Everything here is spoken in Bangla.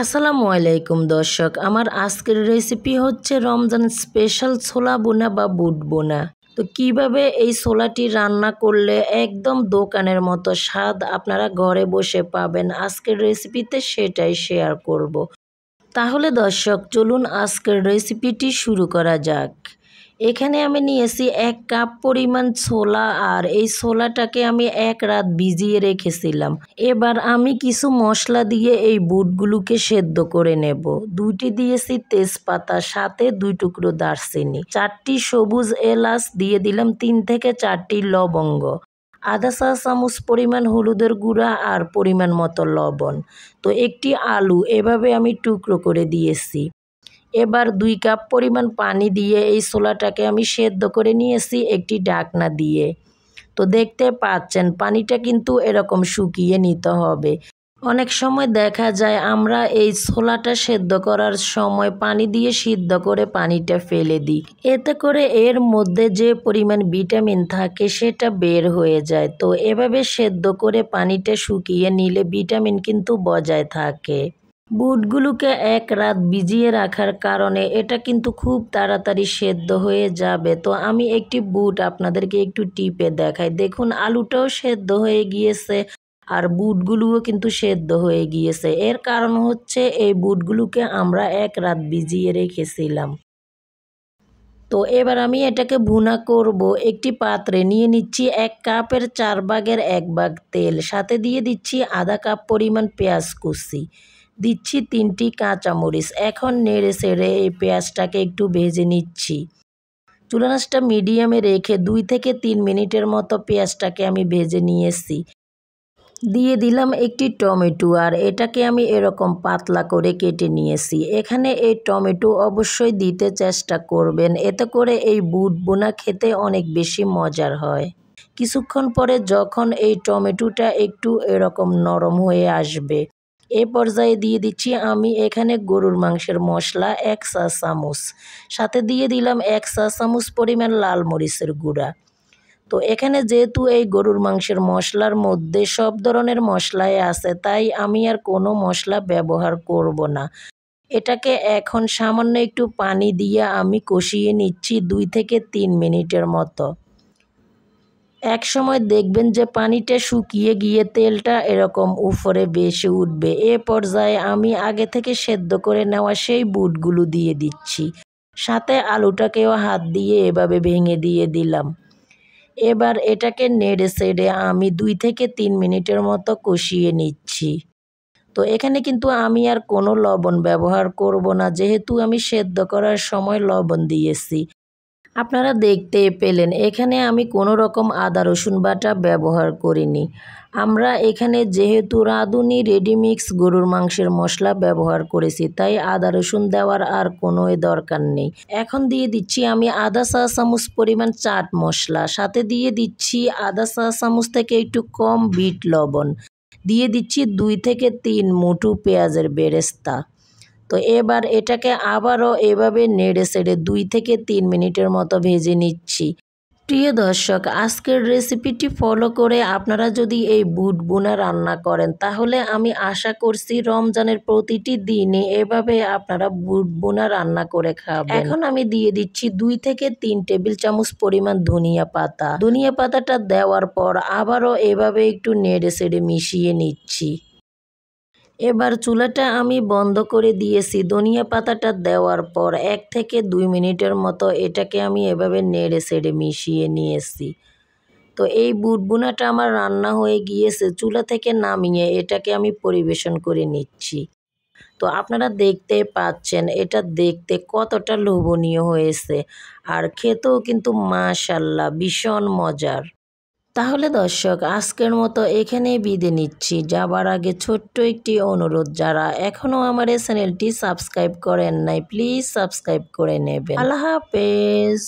আসসালামু আলাইকুম দর্শক, আমার আজকের রেসিপি হচ্ছে রমজান স্পেশাল ছোলা বোনা বা বুট বোনা। তো কিভাবে এই ছোলাটি রান্না করলে একদম দোকানের মতো স্বাদ আপনারা ঘরে বসে পাবেন, আজকের রেসিপিতে সেটাই শেয়ার করব। তাহলে দর্শক চলুন আজকের রেসিপিটি শুরু করা যাক। এখানে আমি নিয়েছি 1 কাপ পরিমাণ ছোলা, আর এই ছোলাটাকে আমি 1 রাত ভিজিয়ে রেখেছিলাম। এবার আমি কিছু মশলা দিয়ে এই বুটগুলোকে সেদ্ধ করে নেব। 2টি দিয়েছি তেজপাতা, সাথে 2 টুকরো দারচিনি, 4টি সবুজ এলাচ দিয়ে দিলাম, 3 থেকে 4টি লবঙ্গ, আধা চা চামচ পরিমাণ হলুদের গুঁড়া আর পরিমাণ মতো লবণ। তো একটি আলু এভাবে আমি টুকরো করে দিয়েছি। এবার 2 কাপ পরিমাণ পানি দিয়ে এই ছোলাটাকে আমি সেদ্ধ করে নিয়েছি একটি ঢাকনা দিয়ে। তো দেখতে পাচ্ছেন পানিটা কিন্তু এরকম শুকিয়ে নিতে হবে। অনেক সময় দেখা যায় আমরা এই ছোলাটা সেদ্ধ করার সময় পানি দিয়ে সিদ্ধ করে পানিটা ফেলে দিই, এতে করে এর মধ্যে যে পরিমাণ ভিটামিন থাকে সেটা বের হয়ে যায়। তো এভাবে সেদ্ধ করে পানিটা শুকিয়ে নিলে ভিটামিন কিন্তু বজায় থাকে। বুটগুলোকে 1 রাত ভিজিয়ে রাখার কারণে এটা কিন্তু খুব তাড়াতাড়ি সেদ্ধ হয়ে যাবে। তো আমি একটি বুট আপনাদেরকে একটু টিপে দেখাই। দেখুন আলুটাও সেদ্ধ হয়ে গিয়েছে আর বুটগুলোও কিন্তু সেদ্ধ হয়ে গিয়েছে। এর কারণ হচ্ছে এই বুটগুলোকে আমরা 1 রাত ভিজিয়ে রেখেছিলাম। তো এবার আমি এটাকে ভুনা করব। একটি পাত্রে নিয়ে নিচ্ছি 1 কাপের 4 ভাগের 1 ভাগ তেল, সাথে দিয়ে দিচ্ছি আধা কাপ পরিমাণ পেঁয়াজ কুচি, দিচ্ছি 3টি কাঁচামরিচ। এখন নেড়ে চেড়ে এই পেঁয়াজটাকে একটু ভেজে নিচ্ছি। চুলা আঁচটা মিডিয়ামে রেখে 2 থেকে 3 মিনিটের মতো পেঁয়াজটাকে আমি ভেজে নিয়েছি। দিয়ে দিলাম একটি টমেটো, আর এটাকে আমি এরকম পাতলা করে কেটে নিয়েছি। এখানে এই টমেটো অবশ্যই দিতে চেষ্টা করবেন, এতে করে এই বুট বোনা খেতে অনেক বেশি মজার হয়। কিছুক্ষণ পরে যখন এই টমেটোটা একটু এরকম নরম হয়ে আসবে, এ পর্যায়ে দিয়ে দিচ্ছি আমি এখানে গরুর মাংসের মশলা 1 চা চামচ, সাথে দিয়ে দিলাম 1 চা চামচ পরিমাণ লাল মরিচের গুঁড়া। তো এখানে যেহেতু এই গরুর মাংসের মশলার মধ্যে সব ধরনের মশলাই আছে, তাই আমি আর কোনো মশলা ব্যবহার করব না। এটাকে এখন সামান্য একটু পানি দিয়ে আমি কষিয়ে নিচ্ছি 2 থেকে 3 মিনিটের মতো। এক সময় দেখবেন যে পানিটা শুকিয়ে গিয়ে তেলটা এরকম উপরে ভেসে উঠবে। এ পর্যায়ে আমি আগে থেকে সেদ্ধ করে নেওয়া সেই বুটগুলো দিয়ে দিচ্ছি, সাথে আলুটাকেও হাত দিয়ে এভাবে ভেঙে দিয়ে দিলাম। এবার এটাকে নেড়ে চেড়ে আমি 2 থেকে 3 মিনিটের মতো কষিয়ে নিচ্ছি। তো এখানে কিন্তু আমি আর কোনো লবণ ব্যবহার করব না, যেহেতু আমি সেদ্ধ করার সময় লবণ দিয়েছি। আপনারা দেখতে পেলেন এখানে আমি কোনো রকম আদা রসুন বাটা ব্যবহার করিনি। আমরা এখানে যেহেতু রাঁধুনি রেডিমিক্স গরুর মাংসের মশলা ব্যবহার করেছি, তাই আদা রসুন দেওয়ার আর কোনো দরকার নেই। এখন দিয়ে দিচ্ছি আমি আধা চা চামচ পরিমাণ চাট মশলা, সাথে দিয়ে দিচ্ছি আধা চা চামচ থেকে একটু কম বিট লবণ, দিয়ে দিচ্ছি 2 থেকে 3 মুঠো পেঁয়াজের বেরেস্তা। তো এবার এটাকে আবারও এভাবে নেড়ে চেড়ে 2 থেকে 3 মিনিটের মতো ভেজে নিচ্ছি। প্রিয় দর্শক, আজকের রেসিপিটি ফলো করে আপনারা যদি এই বুট বোনা রান্না করেন, তাহলে আমি আশা করছি রমজানের প্রতিটি দিনে এভাবে আপনারা বুট বোনা রান্না করে খাবেন। এখন আমি দিয়ে দিচ্ছি 2 থেকে 3 টেবিল চামচ পরিমাণ ধনিয়া পাতা। ধনিয়া পাতাটা দেওয়ার পর আবারও এভাবে একটু নেড়ে চেড়ে মিশিয়ে নিচ্ছি। এবার চুলাটা আমি বন্ধ করে দিয়েছি। ধনিয়া পাতাটা দেওয়ার পর 1 থেকে 2 মিনিটের মতো এটাকে আমি এভাবে নেড়ে চেড়ে মিশিয়ে নিয়েছি। তো এই বুট বোনাটা আমার রান্না হয়ে গিয়েছে। চুলা থেকে নামিয়ে এটাকে আমি পরিবেশন করে নিচ্ছি। তো আপনারা দেখতে পাচ্ছেন এটা দেখতে কতটা লোভনীয় হয়েছে, আর খেতেও কিন্তু মাশাআল্লাহ ভীষণ মজার। তাহলে দর্শক আজকের মতো এখানেই বিদায় নিচ্ছি। যাবার আগে ছোট্ট একটি অনুরোধ, যারা এখনও আমার এই চ্যানেলটি সাবস্ক্রাইব করেন নাই, প্লিজ সাবস্ক্রাইব করে নেবেন। আল্লাহ হাফেজ।